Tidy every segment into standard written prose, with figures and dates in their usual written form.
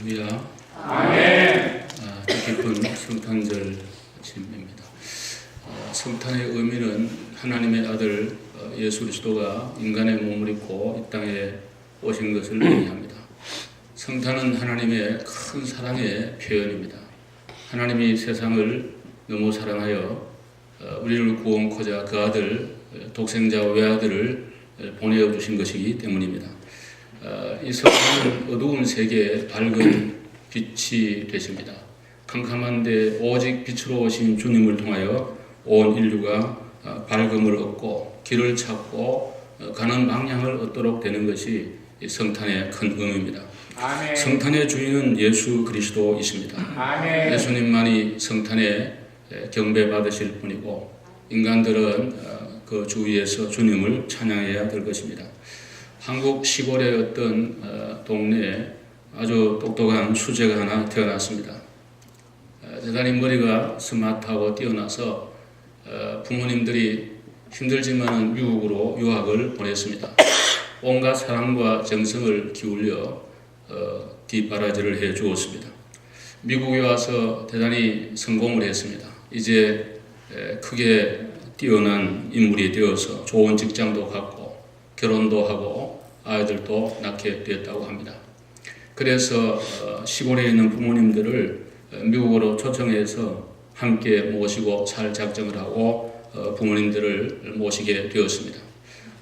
할렐루야. 아멘. 뜻깊은 성탄절 아침입니다. 성탄의 의미는 하나님의 아들 예수 그리스도가 인간의 몸을 입고 이 땅에 오신 것을 의미합니다. 성탄은 하나님의 큰 사랑의 표현입니다. 하나님이 세상을 너무 사랑하여 우리를 구원코자 그 아들 독생자 외아들을 보내어 주신 것이기 때문입니다. 이 성탄은 어두운 세계에 밝은 빛이 되십니다. 캄캄한데 오직 빛으로 오신 주님을 통하여 온 인류가 밝음을 얻고 길을 찾고 가는 방향을 얻도록 되는 것이 이 성탄의 큰 의미입니다. 아멘. 성탄의 주인은 예수 그리스도이십니다. 아멘. 예수님만이 성탄에 경배받으실 분이고 인간들은 그 주위에서 주님을 찬양해야 될 것입니다. 한국 시골의 어떤 동네에 아주 똑똑한 수재가 하나 태어났습니다. 대단히 머리가 스마트하고 뛰어나서 부모님들이 힘들지만 미국으로 유학을 보냈습니다. 온갖 사랑과 정성을 기울여 뒷바라지를 해 주었습니다. 미국에 와서 대단히 성공을 했습니다. 이제 크게 뛰어난 인물이 되어서 좋은 직장도 갖고 결혼도 하고 아이들도 낳게 되었다고 합니다. 그래서 시골에 있는 부모님들을 미국으로 초청해서 함께 모시고 살 작정을 하고 부모님들을 모시게 되었습니다.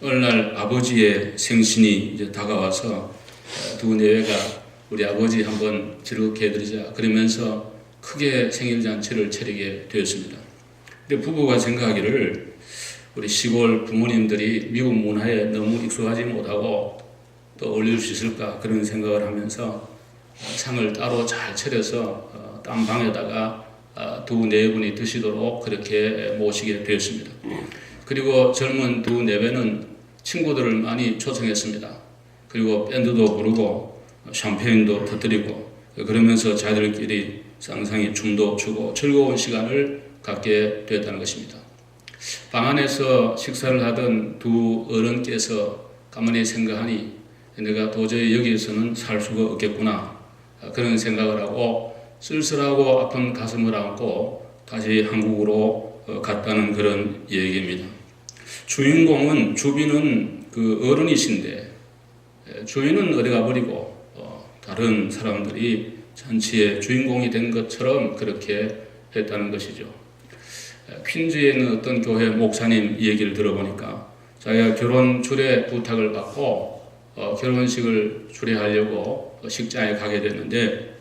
어느 날 아버지의 생신이 이제 다가와서 두 내외가 우리 아버지 한번 즐겁게 해드리자 그러면서 크게 생일잔치를 차리게 되었습니다. 근데 부부가 생각하기를 우리 시골 부모님들이 미국 문화에 너무 익숙하지 못하고 또 어울릴 수 있을까 그런 생각을 하면서 상을 따로 잘 차려서 딴 방에다가 두 내분이 드시도록 그렇게 모시게 되었습니다. 그리고 젊은 두 내외는 친구들을 많이 초청했습니다. 그리고 밴드도 부르고 샴페인도 터뜨리고 그러면서 자기들끼리 쌍쌍이 춤도 추고 즐거운 시간을 갖게 되었다는 것입니다. 방 안에서 식사를 하던 두 어른께서 가만히 생각하니 내가 도저히 여기에서는 살 수가 없겠구나 그런 생각을 하고 쓸쓸하고 아픈 가슴을 안고 다시 한국으로 갔다는 그런 얘기입니다. 주인공은 주빈은 그 어른이신데 주인은 어디 가버리고 다른 사람들이 잔치의 주인공이 된 것처럼 그렇게 했다는 것이죠. 퀸즈에 있는 어떤 교회 목사님 얘기를 들어보니까 자기가 결혼 주례 부탁을 받고 결혼식을 주례하려고 식장에 가게 됐는데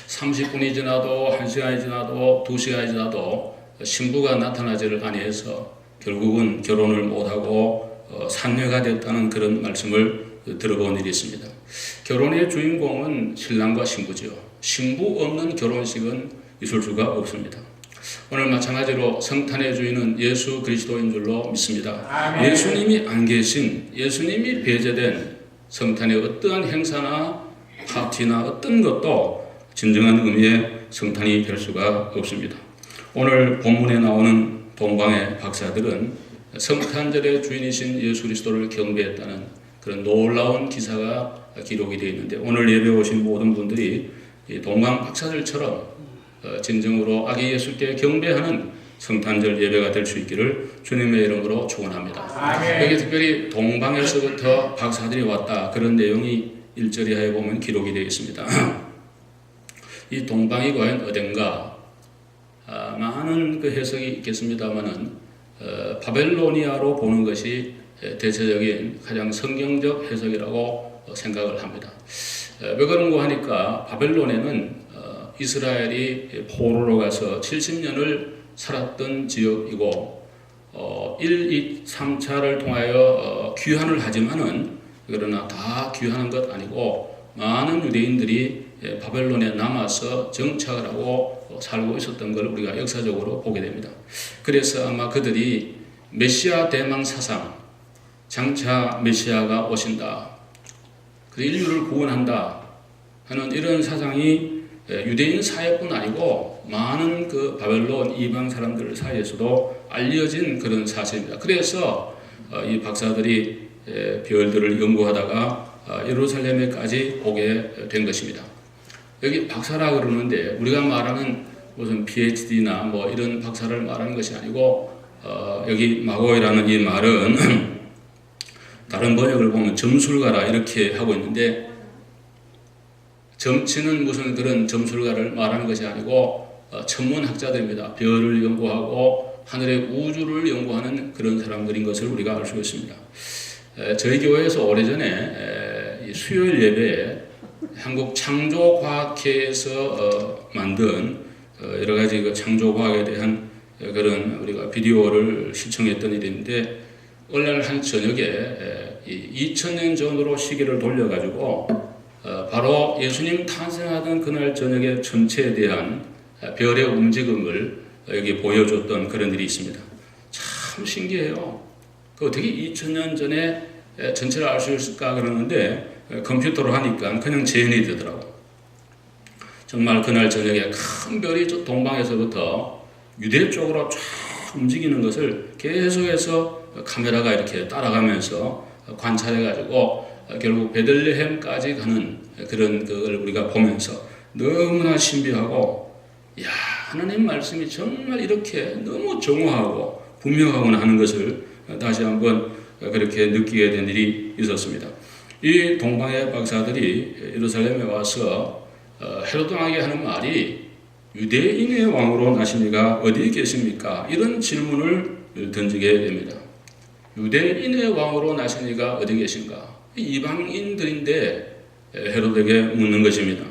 30분이 지나도 1시간이 지나도 2시간이 지나도 신부가 나타나지를 아니해서 결국은 결혼을 못하고 산녀가 됐다는 그런 말씀을 들어본 일이 있습니다. 결혼의 주인공은 신랑과 신부죠. 신부 없는 결혼식은 있을 수가 없습니다. 오늘 마찬가지로 성탄의 주인은 예수 그리스도인 줄로 믿습니다. 아멘. 예수님이 안 계신, 예수님이 배제된 성탄의 어떠한 행사나 파티나 어떤 것도 진정한 의미의 성탄이 될 수가 없습니다. 오늘 본문에 나오는 동방의 박사들은 성탄절의 주인이신 예수 그리스도를 경배했다는 그런 놀라운 기사가 기록이 되어 있는데 오늘 예배 오신 모든 분들이 동방 박사들처럼 진정으로 아기 예수께 경배하는 성탄절 예배가 될 수 있기를 주님의 이름으로 축원합니다. 아멘. 여기 특별히 동방에서부터 박사들이 왔다 그런 내용이 1절에 보면 기록이 되어 있습니다. 이 동방이 과연 어딘가 많은 그 해석이 있겠습니다만은 바벨로니아로 보는 것이 대체적인 가장 성경적 해석이라고 생각을 합니다. 왜 그런가 하니까 바벨론에는 이스라엘이 포로로 가서 70년을 살았던 지역이고 1, 2, 3차를 통하여 귀환을 하지만은 그러나 다 귀환한 것 아니고 많은 유대인들이 바벨론에 남아서 정착을 하고 살고 있었던 걸 우리가 역사적으로 보게 됩니다. 그래서 아마 그들이 메시아 대망 사상, 장차 메시아가 오신다, 그 인류를 구원한다 하는 이런 사상이 유대인 사회뿐 아니고 많은 그 바벨론 이방 사람들 사이에서도 알려진 그런 사실입니다. 그래서 이 박사들이 별들을 연구하다가 예루살렘에까지 오게 된 것입니다. 여기 박사라 그러는데 우리가 말하는 무슨 PhD나 뭐 이런 박사를 말하는 것이 아니고 여기 마고이라는 이 말은 다른 번역을 보면 점술가라 이렇게 하고 있는데 점치는 무슨 그런 점술가를 말하는 것이 아니고 천문학자들입니다. 별을 연구하고 하늘의 우주를 연구하는 그런 사람들인 것을 우리가 알 수 있습니다. 저희 교회에서 오래전에 수요일 예배에 한국 창조과학회에서 만든 여러 가지 그 창조과학에 대한 그런 우리가 비디오를 시청했던 일인데 오늘 한 저녁에 2000년 전으로 시계를 돌려가지고 바로 예수님 탄생하던 그날 저녁의 천체에 대한 별의 움직임을 여기 보여줬던 그런 일이 있습니다. 참 신기해요. 어떻게 2000년 전에 전체를 알 수 있을까 그러는데 컴퓨터로 하니까 그냥 재현이 되더라고. 정말 그날 저녁에 큰 별이 동방에서부터 유대 쪽으로 쫙 움직이는 것을 계속해서 카메라가 이렇게 따라가면서 관찰해가지고 결국 베들레헴까지 가는 그런 걸 우리가 보면서 너무나 신비하고, 야, 하나님 말씀이 정말 이렇게 너무 정확하고 분명하구나 하는 것을 다시 한번 그렇게 느끼게 된 일이 있었습니다. 이 동방의 박사들이 예루살렘에 와서 헤롯 왕에게 하는 말이 유대인의 왕으로 나신 이가 어디에 계십니까? 이런 질문을 던지게 됩니다. 유대인의 왕으로 나신 이가 어디 계신가? 이방인들인데 헤롯에게 묻는 것입니다.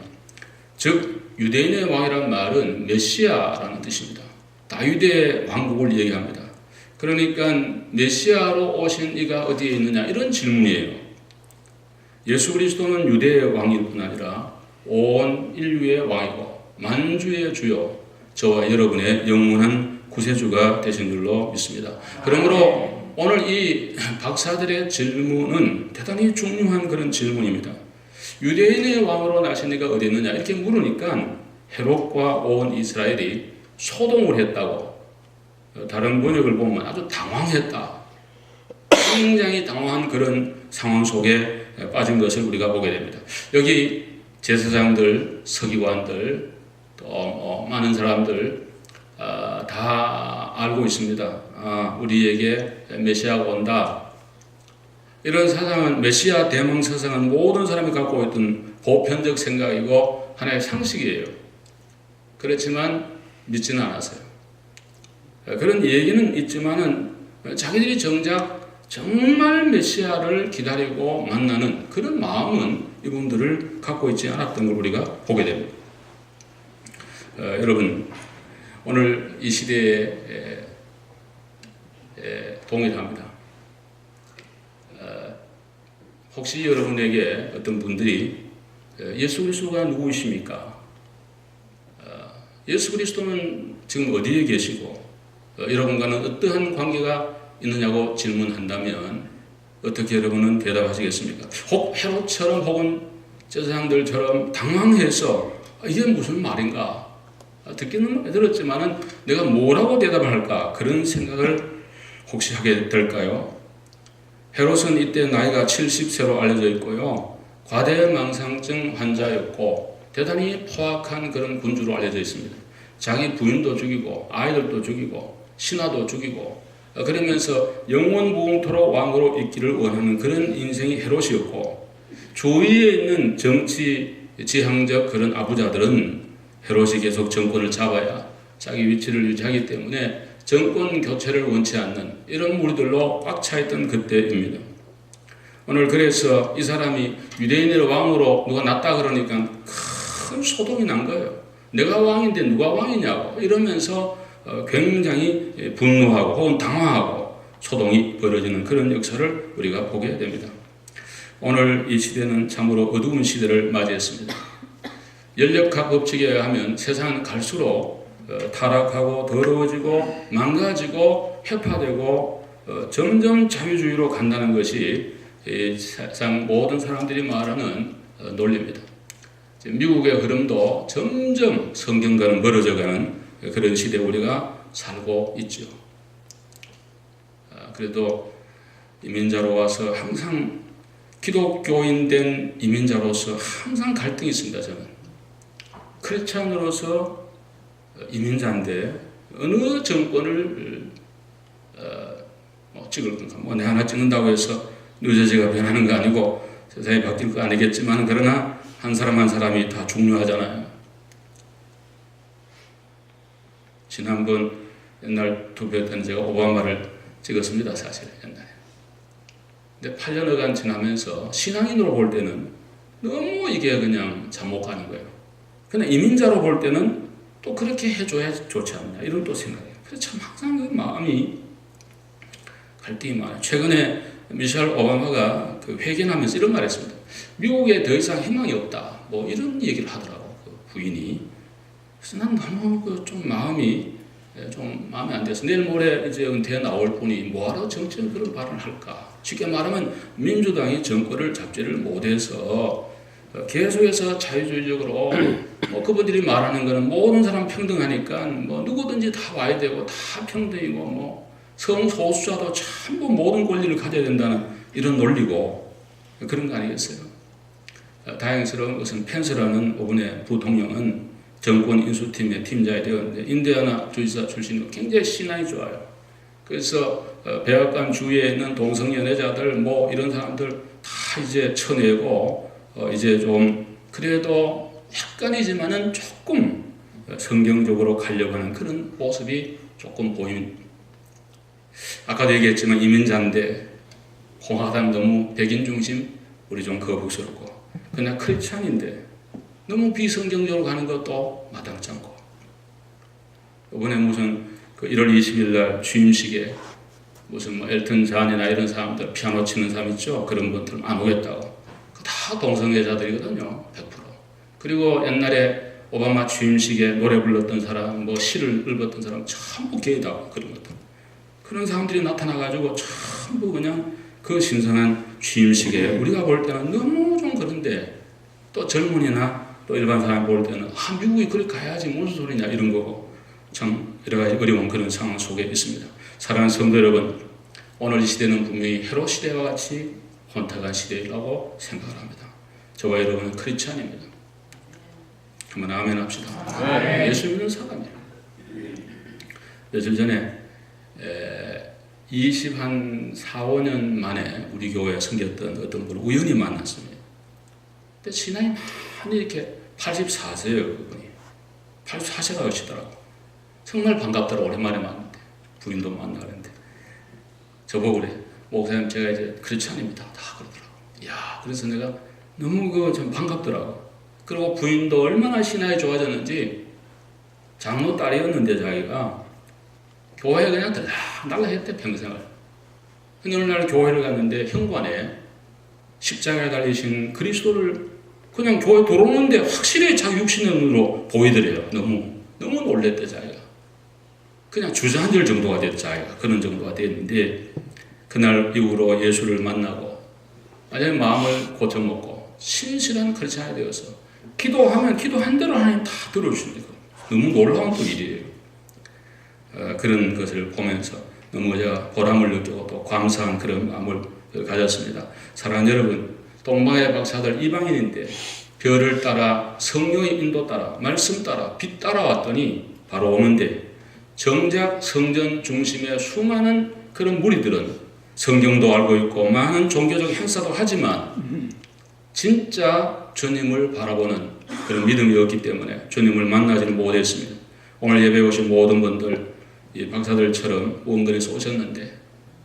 즉 유대인의 왕이란 말은 메시아라는 뜻입니다. 다윗의 왕국을 얘기합니다. 그러니까 메시아로 오신 이가 어디에 있느냐 이런 질문이에요. 예수 그리스도는 유대의 왕일 뿐 아니라 온 인류의 왕이고 만주의 주요 저와 여러분의 영원한 구세주가 되신 줄로 믿습니다. 그러므로 오늘 이 박사들의 질문은 대단히 중요한 그런 질문입니다. 유대인의 왕으로 나신 이가 어디 있느냐 이렇게 물으니까 헤롯과 온 이스라엘이 소동을 했다고, 다른 번역을 보면 아주 당황했다, 굉장히 당황한 그런 상황 속에 빠진 것을 우리가 보게 됩니다. 여기 제사장들, 서기관들, 또 많은 사람들 다 알고 있습니다. 우리에게 메시아가 온다. 이런 사상은, 메시아 대망 사상은 모든 사람이 갖고 있던 보편적 생각이고 하나의 상식이에요. 그렇지만 믿지는 않았어요. 그런 얘기는 있지만은 자기들이 정작 정말 메시아를 기다리고 만나는 그런 마음은 이분들을 갖고 있지 않았던 걸 우리가 보게 됩니다. 여러분, 오늘 이 시대에 동일합니다. 혹시 여러분에게 어떤 분들이 예수 그리스도가 누구이십니까? 예수 그리스도는 지금 어디에 계시고 여러분과는 어떠한 관계가 있느냐고 질문한다면 어떻게 여러분은 대답하시겠습니까? 혹 헤롯처럼 혹은 제사장들처럼 당황해서 이게 무슨 말인가? 듣기는 들었지만은 내가 뭐라고 대답을 할까? 그런 생각을 혹시 하게 될까요? 헤롯은 이때 나이가 70세로 알려져 있고요. 과대망상증 환자였고 대단히 포악한 그런 군주로 알려져 있습니다. 자기 부인도 죽이고 아이들도 죽이고 신하도 죽이고 그러면서 영원무궁토록 왕으로 있기를 원하는 그런 인생이 헤롯이었고, 주위에 있는 정치 지향적 그런 아부자들은 헤롯이 계속 정권을 잡아야 자기 위치를 유지하기 때문에 정권 교체를 원치 않는 이런 무리들로 꽉 차있던 그때입니다. 오늘 그래서 이 사람이 유대인의 왕으로 누가 났다 그러니까 큰 소동이 난 거예요. 내가 왕인데 누가 왕이냐고 이러면서 굉장히 분노하고 혹은 당황하고 소동이 벌어지는 그런 역사를 우리가 보게 됩니다. 오늘 이 시대는 참으로 어두운 시대를 맞이했습니다. 연력학 법칙에 의하면 세상은 갈수록 타락하고 더러워지고 망가지고 회파되고 점점 자유주의로 간다는 것이 세상 모든 사람들이 말하는 논리입니다. 미국의 흐름도 점점 성경과는 멀어져가는 그런 시대에 우리가 살고 있죠. 그래도 이민자로 와서 항상 기독교인 된 이민자로서 항상 갈등이 있습니다. 저는 크리스찬으로서 이민자인데 어느 정권을 찍을 건가? 뭐 내 하나 찍는다고 해서 뉴저지가 변하는 거 아니고 세상이 바뀔 거 아니겠지만 그러나 한 사람 한 사람이 다 중요하잖아요. 지난번 옛날 투표 때는 제가 오바마를 찍었습니다. 사실 옛날에. 근데 8년여간 지나면서 신앙인으로 볼 때는 너무 이게 그냥 잘못 가는 거예요. 그냥 이민자로 볼 때는 또 그렇게 해줘야 좋지 않냐 이런 또 생각이에요. 그래서 참 항상 그 마음이 갈등이 많아요. 최근에 미셸 오바마가 그 회견하면서 이런 말을 했습니다. 미국에 더 이상 희망이 없다. 뭐 이런 얘기를 하더라고 그 부인이. 그래서 난 너무 좀 마음이 좀 마음에 안 돼서 내일 모레 이제 은퇴에 나올 분이 뭐하러 정치적 그런 발언을 할까? 쉽게 말하면 민주당이 정권을 잡지를 못해서 계속해서 자유주의적으로 뭐 그분들이 말하는 거는 모든 사람 평등하니까 뭐 누구든지 다 와야 되고 다 평등이고 뭐 성소수자도 전부 모든 권리를 가져야 된다는 이런 논리고 그런 거 아니겠어요? 다행스러운 것은 펜스라는 오번의 부통령은 정권 인수팀의 팀장이 되었는데 인디애나 주지사 출신으로 굉장히 신앙이 좋아요. 그래서 백악관 주위에 있는 동성연애자들 뭐 이런 사람들 다 이제 쳐내고 이제 좀 그래도 약간이지만은 조금 성경적으로 가려고 하는 그런 모습이 조금 보입니다. 아까도 얘기했지만 이민자인데 공화당 너무 백인 중심 우리 좀 거북스럽고 그냥 크리스찬인데 너무 비성경적으로 가는 것도 마땅치 않고 이번에 무슨 그 1월 20일 날 취임식에 무슨 뭐 엘튼 잔이나 이런 사람들 피아노 치는 사람 있죠. 그런 분들 안 오겠다고. 다 동성애자들이거든요. 100%. 그리고 옛날에 오바마 취임식에 노래 불렀던 사람, 뭐 시를 읽었던 사람 전부 게이다 그런 것들. 그런 사람들이 나타나가지고 전부 그냥 그 신선한 취임식에 우리가 볼 때는 너무 좀 그런데 또 젊은이나 또 일반 사람이 볼 때는 미국이 그렇게 가야지 무슨 소리냐 이런 거고 참 여러 가지 어려운 그런 상황 속에 있습니다. 사랑하는 성도 여러분, 오늘 이 시대는 분명히 헤롯 시대와 같이 혼탁한 시대라고 생각을 합니다. 저와 여러분은 크리스찬입니다. 한번 아멘 합시다. 네. 예수 믿는 사람이에요. 며칠 전에 4, 5년 만에 우리 교회에 섬겼던 어떤 분을 우연히 만났습니다. 근데 신앙이 많이 이렇게 84세예요, 그분이. 84세가 되시더라고. 정말 반갑더라고, 오랜만에 만났는데. 부인도 만나는데. 저보고 그래. 목사님, 제가 이제 크리스찬입니다. 다 그러더라고. 이야, 그래서 내가 너무 참 반갑더라고. 그리고 부인도 얼마나 신앙이 좋아졌는지 장로 딸이었는데 자기가 교회에 그냥 달라 했대, 평생을. 근데 어느 날 교회를 갔는데 현관에 십자가에 달리신 그리스도를 그냥 교회 들어오는데 확실히 자기 육신으로 보이더래요. 너무 놀랬대, 자기가. 그냥 주저앉을 정도가 됐대, 자기가. 그런 정도가 됐는데, 그날 이후로 예수를 만나고, 완전히 마음을 고쳐먹고, 신실한 크리스찬이 되어서, 기도하면 기도한 대로 하나님 다 들어주시는 거예요. 너무 놀라운 또 일이에요. 그런 것을 보면서 너무 제가 보람을 느끼고 또 감사한 그런 마음을 가졌습니다. 사랑하는 여러분, 동방의 박사들 이방인인데 별을 따라 성령의 인도 따라 말씀 따라 빛 따라왔더니 바로 오는데 정작 성전 중심의 수많은 그런 무리들은 성경도 알고 있고 많은 종교적 행사도 하지만 진짜 주님을 바라보는 그런 믿음이 없기 때문에 주님을 만나지는 못했습니다. 오늘 예배에 오신 모든 분들 이 박사들처럼 원근에서 오셨는데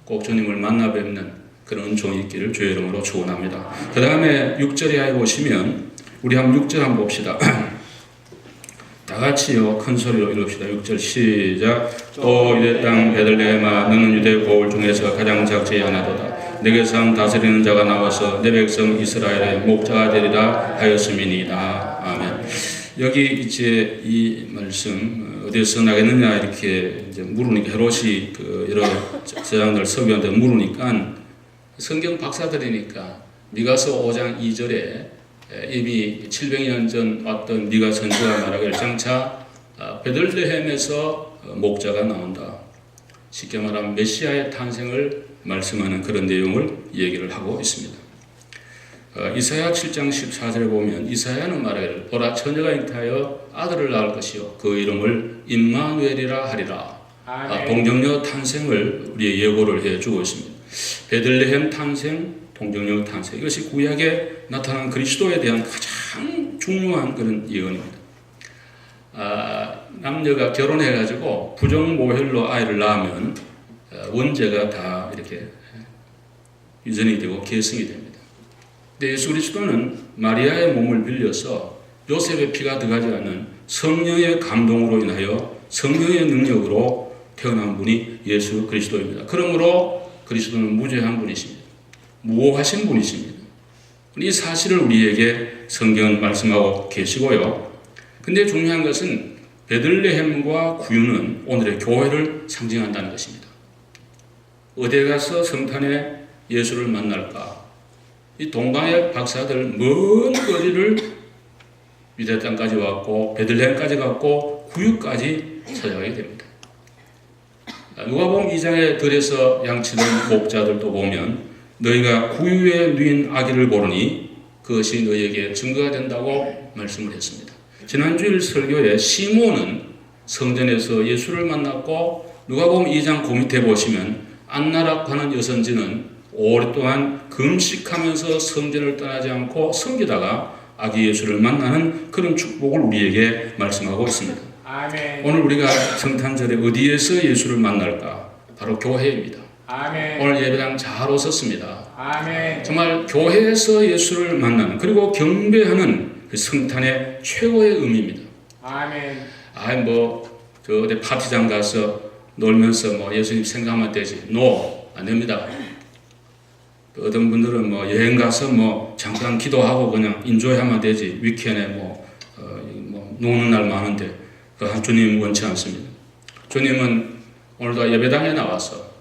꼭 주님을 만나 뵙는 그런 은총이 있기를 주의 이름으로 축원합니다. 그 다음에 6절에 보시면 우리 한번 6절 한번 봅시다. 다 같이요 큰 소리로 읽읍시다. 6절 시작. 또 유대 땅 베들레헴아 너는 유대 고을 중에서 가장 작지 하나도다. 내게서 다스리는 자가 나와서 내 백성 이스라엘의 목자가 되리라 하였음이니이다. 아멘. 여기 이제 이 말씀 어디서 나겠느냐 이렇게 이제 물으니까 헤롯이 그 여러 제자들 서기한테 물으니까 성경 박사들이니까 미가서 5장 2절에 이미 700년 전 왔던 미가 선지가 말하길 장차 베들레헴에서 목자가 나온다. 쉽게 말하면 메시아의 탄생을 말씀하는 그런 내용을 얘기를 하고 있습니다. 이사야 7장 14절에 보면 이사야는 말하기를 보라 처녀가 잉태하여 아들을 낳을 것이요 그 이름을 임마누엘이라 하리라. 동정녀 탄생을 우리의 예고를 해주고 있습니다. 베들레헴 탄생, 동정녀 탄생 이것이 구약에 나타난 그리스도에 대한 가장 중요한 그런 예언입니다. 남녀가 결혼해가지고 부정모혈로 아이를 낳으면 원죄가 다 이렇게 유전이 되고 계승이 됩니다. 근데 예수 그리스도는 마리아의 몸을 빌려서 요셉의 피가 들어가지 않은 성령의 감동으로 인하여 성령의 능력으로 태어난 분이 예수 그리스도입니다. 그러므로 그리스도는 무죄한 분이십니다. 무오하신 분이십니다. 이 사실을 우리에게 성경은 말씀하고 계시고요. 근데 중요한 것은 베들레헴과 구유는 오늘의 교회를 상징한다는 것입니다. 어디에 가서 성탄에 예수를 만날까? 이 동방의 박사들 먼 거리를 유대 땅까지 왔고 베들레헴까지 갔고 구유까지 찾아가게 됩니다. 누가복음 2장의 들에서 양치던 목자들도 보면 너희가 구유에 누인 아기를 보르니 그것이 너희에게 증거가 된다고 말씀을 했습니다. 지난주일 설교에 시몬은 성전에서 예수를 만났고 누가복음 2장 그 밑에 보시면 안나라고 하는 여선지는 오랫동안 금식하면서 성전을 떠나지 않고 섬기다가 아기 예수를 만나는 그런 축복을 우리에게 말씀하고 있습니다. 아멘. 오늘 우리가 성탄절에 어디에서 예수를 만날까? 바로 교회입니다. 아멘. 오늘 예배당 잘 오셨습니다. 아멘. 정말 교회에서 예수를 만나는 그리고 경배하는 그 성탄의 최고의 의미입니다. 아멘. 저 어디 파티장 가서 놀면서 예수님 생각하면 되지. 안 됩니다. 또 어떤 분들은 여행 가서 잠깐 기도하고 그냥 인조하면 되지. 위켄에 노는 날 많은데 주님 원치 않습니다. 주님은 오늘도 예배당에 나와서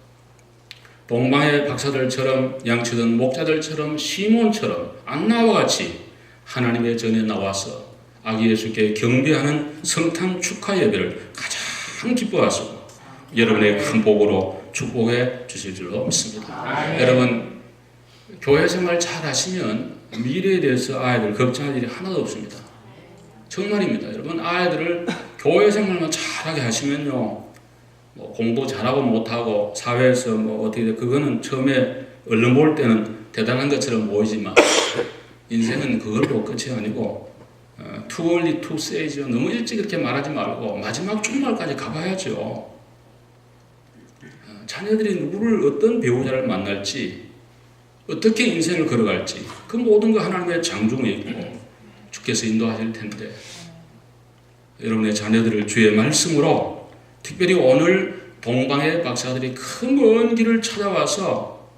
동방의 박사들처럼 양치던 목자들처럼 시몬처럼 안나와 같이 하나님의 전에 나와서 아기 예수께 경배하는 성탄 축하 예배를 가장 기뻐하시고 여러분의 큰 복으로 축복해 주실 줄로 믿습니다. 여러분 교회 생활 잘 하시면 미래에 대해서 아이들 걱정할 일이 하나도 없습니다. 정말입니다. 여러분 아이들을 교회 생활만 잘하게 하시면요 공부 잘하고 못하고 사회에서 어떻게 그거는 처음에 얼른 볼 때는 대단한 것처럼 보이지만 인생은 그걸로 끝이 아니고 too early to say죠. 너무 일찍 이렇게 말하지 말고 마지막 종말까지 가봐야죠. 자녀들이 누구를 어떤 배우자를 만날지 어떻게 인생을 걸어갈지 그 모든 거 하나님의 장중에 있고 주께서 인도하실 텐데 여러분의 자녀들을 주의 말씀으로 특별히 오늘 동방의 박사들이 큰 먼 길을 찾아와서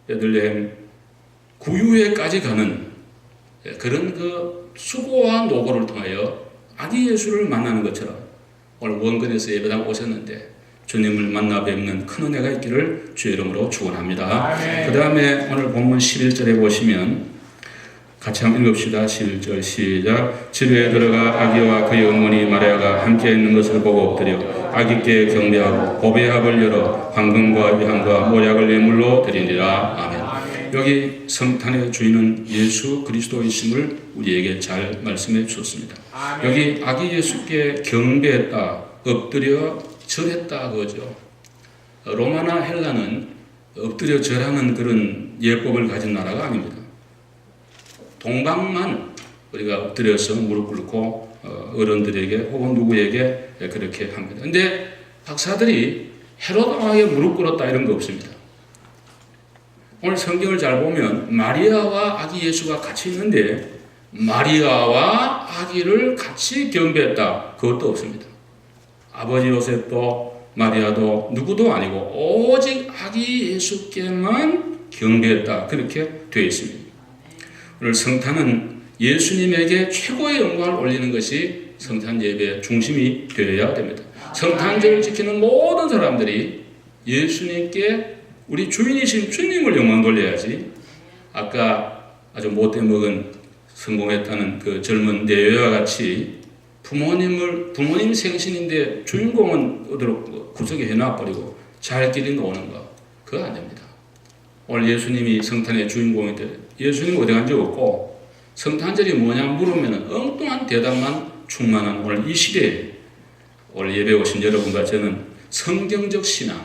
베들레헴 구유에까지 가는 그런 그 수고와 노고를 통하여 아기 예수를 만나는 것처럼 오늘 원근에서 예배당 오셨는데 주님을 만나 뵙는 큰 은혜가 있기를 주의 이름으로 축원합니다. 그 다음에 오늘 본문 11절에 보시면 같이 한번 읽읍시다. 11절 시작. 집에 들어가 아기와 그의 어머니 마리아가 함께 있는 것을 보고 엎드려 아기께 경배하고 보배합을 열어 황금과 유향과 모략을 예물로 드리니라. 아멘. 여기 성탄의 주인은 예수 그리스도이심을 우리에게 잘 말씀해 주셨습니다. 여기 아기 예수께 경배했다, 엎드려 절했다 그거죠. 로마나 헬라는 엎드려 절하는 그런 예법을 가진 나라가 아닙니다. 동방만 우리가 엎드려서 무릎 꿇고 어른들에게 혹은 누구에게 그렇게 합니다. 근데 박사들이 헤롯 왕에게 무릎 꿇었다 이런 거 없습니다. 오늘 성경을 잘 보면 마리아와 아기 예수가 같이 있는데 마리아와 아기를 같이 경배했다 그것도 없습니다. 아버지 요셉도 마리아도 누구도 아니고 오직 아기 예수께만 경배했다 그렇게 되어 있습니다. 오늘 성탄은 예수님에게 최고의 영광을 올리는 것이 성탄 예배의 중심이 되어야 됩니다. 성탄절을 지키는 모든 사람들이 예수님께 우리 주인이신 주님을 영광 돌려야지. 아까 아주 못돼 먹은 성공했다는 그 젊은 내외와 같이 부모님 생신인데 주인공은 어디로 구석에 해놔버리고 잘 길이 놓는 거 그거 안 됩니다. 오늘 예수님이 성탄의 주인공인데 예수님 어디 간지 없고 성탄절이 뭐냐 물으면 엉뚱한 대답만 충만한 오늘 이 시대에 오늘 예배 오신 여러분과 저는 성경적 신앙,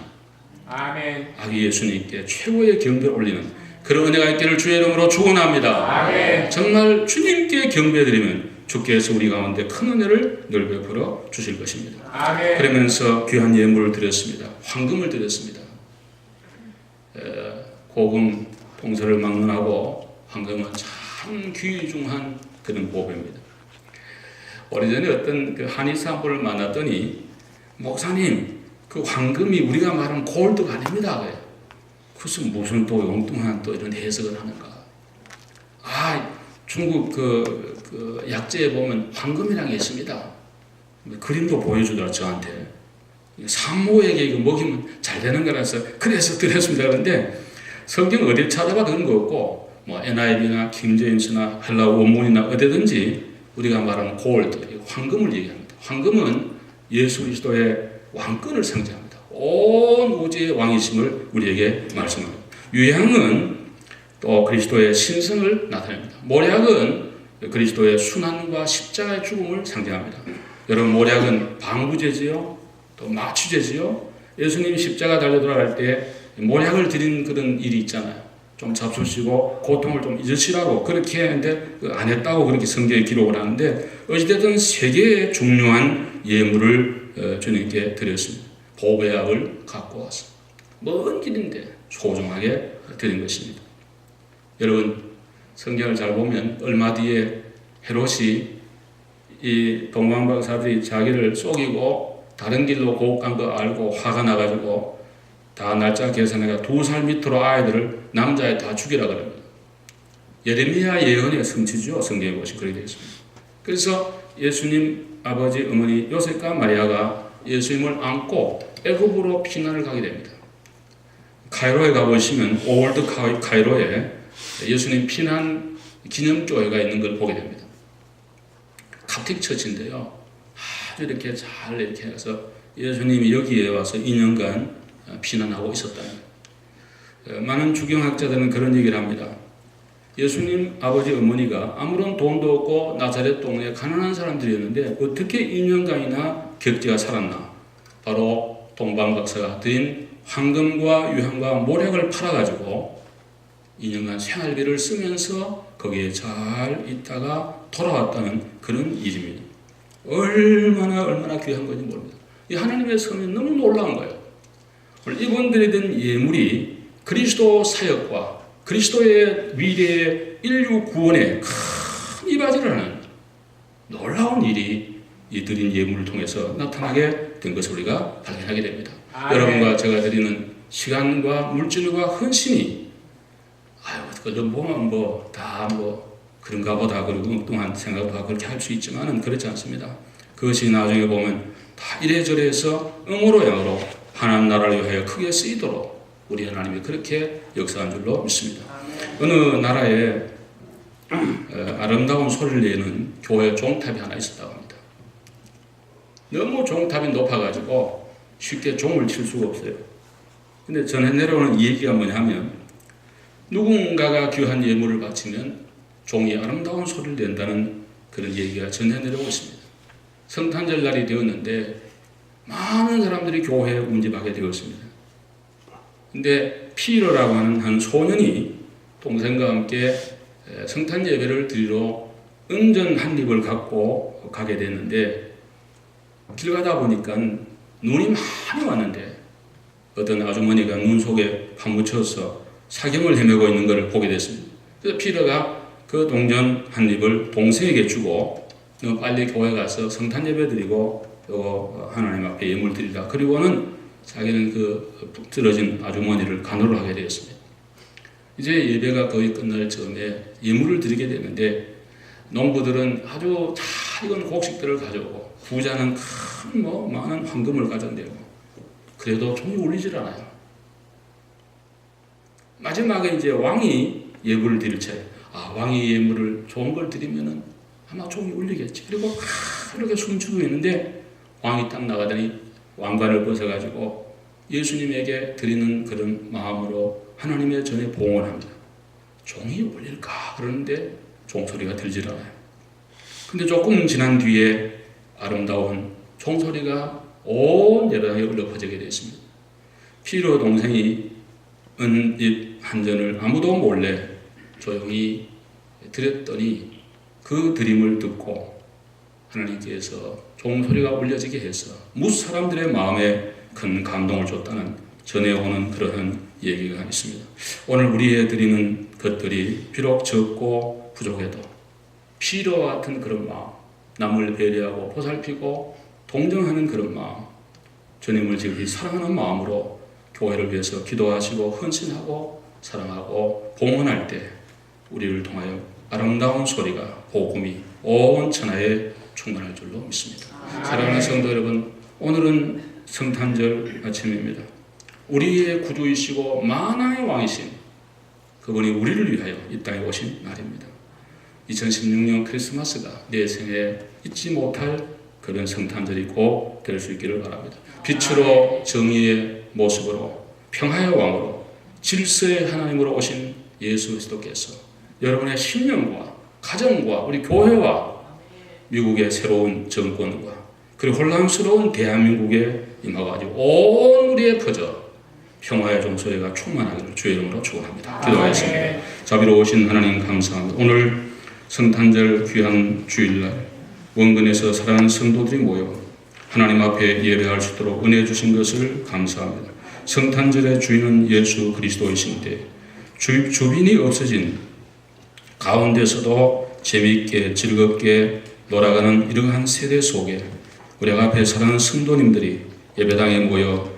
아멘. 아기 예수님께 최고의 경배를 올리는 그런 은혜가 있기를 주의 이름으로 축원합니다. 아멘. 정말 주님께 경배드리면 주께서 우리 가운데 큰 은혜를 늘 베풀어 주실 것입니다. 아멘. 그러면서 귀한 예물을 드렸습니다. 황금을 드렸습니다. 고금 봉사를 막론하고 황금은 참 귀중한 그런 보배입니다. 오래전에 어떤 그 한의사분을 만났더니 목사님 그 황금이 우리가 말하는 골드가 아닙니다. 그래서 무슨 또 엉뚱한 또 이런 해석을 하는가. 중국 그 약재에 보면 황금이라는 게 있습니다. 그림도 보여주더라 저한테. 산모에게 이거 먹이면 잘 되는 거라서 그래서 드렸습니다. 그런데 성경 어디 찾아봐도 그런 거 없고 뭐 NIV나 킹제임스나 헬라 원문이나 어디든지 우리가 말하는 골드, 황금을 얘기합니다. 황금은 예수 그리스도의 왕권을 상징합니다. 온 우주의 왕이심을 우리에게 말씀합니다. 유향은 또 그리스도의 신성을 나타냅니다. 모략은 그리스도의 순환과 십자가의 죽음을 상징합니다. 여러분 모략은 방부제지요, 또 마취제지요. 예수님이 십자가 달려 돌아갈 때 모략을 드린 그런 일이 있잖아요. 좀 잡수시고 고통을 좀 잊으시라고 그렇게 했는데 안 했다고 그렇게 성경에 기록을 하는데 어찌됐든 세 개의 중요한 예물을 주님께 드렸습니다. 보배약을 갖고 와서 먼 길인데 소중하게 드린 것입니다. 여러분 성경을 잘 보면 얼마 뒤에 헤롯이 이 동방박사들이 자기를 속이고 다른 길로 고국 간 거 알고 화가 나가지고 다 날짜 계산해가 2살 밑으로 아이들을 남자애 다 죽이라 그럽니다. 예레미야 예언의 성취죠. 성경에 보시면 그렇게 되어 있습니다. 그래서 예수님 아버지 어머니 요셉과 마리아가 예수님을 안고 애굽으로 피난을 가게 됩니다. 카이로에 가보시면 오월드 카이로에 예수님 피난 기념교회가 있는 걸 보게 됩니다. 카틱 처치인데요. 아주 이렇게 잘 이렇게 해서 예수님이 여기에 와서 2년간 피난하고 있었다는 거예요. 많은 주경학자들은 그런 얘기를 합니다. 예수님 아버지 어머니가 아무런 돈도 없고 나사렛 동네에 가난한 사람들이었는데 어떻게 2년간이나 격제가 살았나? 바로 동방박사가 드린 황금과 유향과 모략을 팔아가지고 2년간 생활비를 쓰면서 거기에 잘 있다가 돌아왔다는 그런 일입니다. 얼마나 귀한 건지 모릅니다. 이 하나님의 섭이 너무 놀라운 거예요. 이분들이 든 예물이 그리스도 사역과 그리스도의 미래의 인류 구원에 큰 이바지를 하는 놀라운 일이 이 드린 예물을 통해서 나타나게 된 것을 우리가 발견하게 됩니다. 여러분과 제가 드리는 시간과 물질과 헌신이 그걸 보면 다 그런가 보다 그리고 엉뚱한 생각도 하고 그렇게 할 수 있지만은 그렇지 않습니다. 그것이 나중에 보면 다 이래저래 해서 음으로 양으로 하나님 나라를 위하여 크게 쓰이도록 우리 하나님이 그렇게 역사한 줄로 믿습니다. 어느 나라에 아름다운 소리를 내는 교회 종탑이 하나 있었다고 합니다. 너무 종탑이 높아가지고 쉽게 종을 칠 수가 없어요. 근데 전해 내려오는 이 얘기가 뭐냐면 누군가가 귀한 예물을 바치면 종이 아름다운 소리를 낸다는 그런 얘기가 전해 내려오고 있습니다. 성탄절 날이 되었는데 많은 사람들이 교회에 운집하게 되었습니다. 근데 피러라고 하는 한 소년이 동생과 함께 성탄 예배를 드리러 은전 한 입을 갖고 가게 됐는데 길 가다 보니까 눈이 많이 왔는데 어떤 아주머니가 눈 속에 파묻혀서 사경을 헤매고 있는 것을 보게 됐습니다. 그래서 피러가 그 동전 한 입을 동생에게 주고 너 빨리 교회 가서 성탄 예배 드리고 또 하나님 앞에 예물 드리라. 그리고는 자기는 그 쓰러진 아주머니를 간호를 하게 되었습니다. 이제 예배가 거의 끝날 즈음에 예물을 드리게 되는데 농부들은 아주 잘 익은 곡식들을 가져오고 부자는 큰 많은 황금을 가져내고 그래도 종이 울리질 않아요. 마지막에 이제 왕이 예물을 드릴 차례. 왕이 예물을 좋은 걸 드리면은 아마 종이 울리겠지. 그리고 이렇게 숨추고 있는데 왕이 딱 나가더니 왕관을 벗어가지고 예수님에게 드리는 그런 마음으로 하나님의 전에 봉헌합니다. 종이 울릴까 그러는데 종소리가 들질 않아요. 근데 조금 지난 뒤에 아름다운 종소리가 온 예배당에 울려 퍼지게 되었습니다. 피로 동생이 은잎 한 전을 아무도 몰래 조용히 드렸더니 그 드림을 듣고 하나님께서 종소리가 울려지게 해서 무수 사람들의 마음에 큰 감동을 줬다는 전해오는 그러한 얘기가 있습니다. 오늘 우리의 드리는 것들이 비록 적고 부족해도 피로와 같은 그런 마음, 남을 배려하고 보살피고 동정하는 그런 마음, 주님을 지극히 사랑하는 마음으로 교회를 위해서 기도하시고 헌신하고 사랑하고 봉헌할 때 우리를 통하여 아름다운 소리가 복음이 온 천하에 충만할 줄로 믿습니다. 사랑하는 성도 여러분, 오늘은 성탄절 아침입니다. 우리의 구주이시고 만왕의 왕이신 그분이 우리를 위하여 이 땅에 오신 날입니다. 2016년 크리스마스가 내 생에 잊지 못할 그런 성탄절이 꼭 될 수 있기를 바랍니다. 빛으로 정의의 모습으로 평화의 왕으로 질서의 하나님으로 오신 예수 그리스도께서 여러분의 신령과 가정과 우리 교회와 미국의 새로운 정권과 그리고 혼란스러운 대한민국에 임하가지고 온 우리에 퍼져 평화의 종소리가 충만하기를 주의 이름으로 축원합니다. 기도하겠습니다. 자비로우신 하나님 감사합니다. 오늘 성탄절 귀한 주일날 원근에서 사랑하는 성도들이 모여 하나님 앞에 예배할 수 있도록 은혜 주신 것을 감사합니다. 성탄절의 주인은 예수 그리스도이신데 주빈이 없어진 가운데서도 재미있게 즐겁게 놀아가는 이러한 세대 속에 우리 앞에 사랑하는 성도님들이 예배당에 모여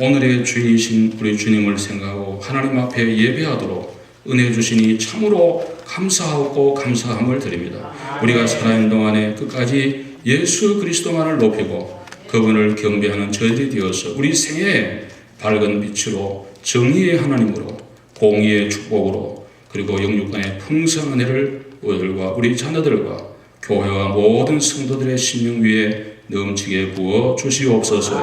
오늘의 주인이신 우리 주님을 생각하고 하나님 앞에 예배하도록 은혜 주시니 참으로 감사하고 감사함을 드립니다. 우리가 살아있는 동안에 끝까지 예수 그리스도만을 높이고 그분을 경배하는 저희들이 되어서 우리 생애에 밝은 빛으로 정의의 하나님으로 공의의 축복으로 그리고 영육간의 풍성한 은혜를 우리들과 우리 자녀들과 교회와 모든 성도들의 심령 위에 넘치게 부어 주시옵소서.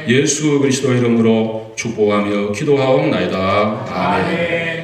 예수 그리스도 이름으로 축복하며 기도하옵나이다. 아멘.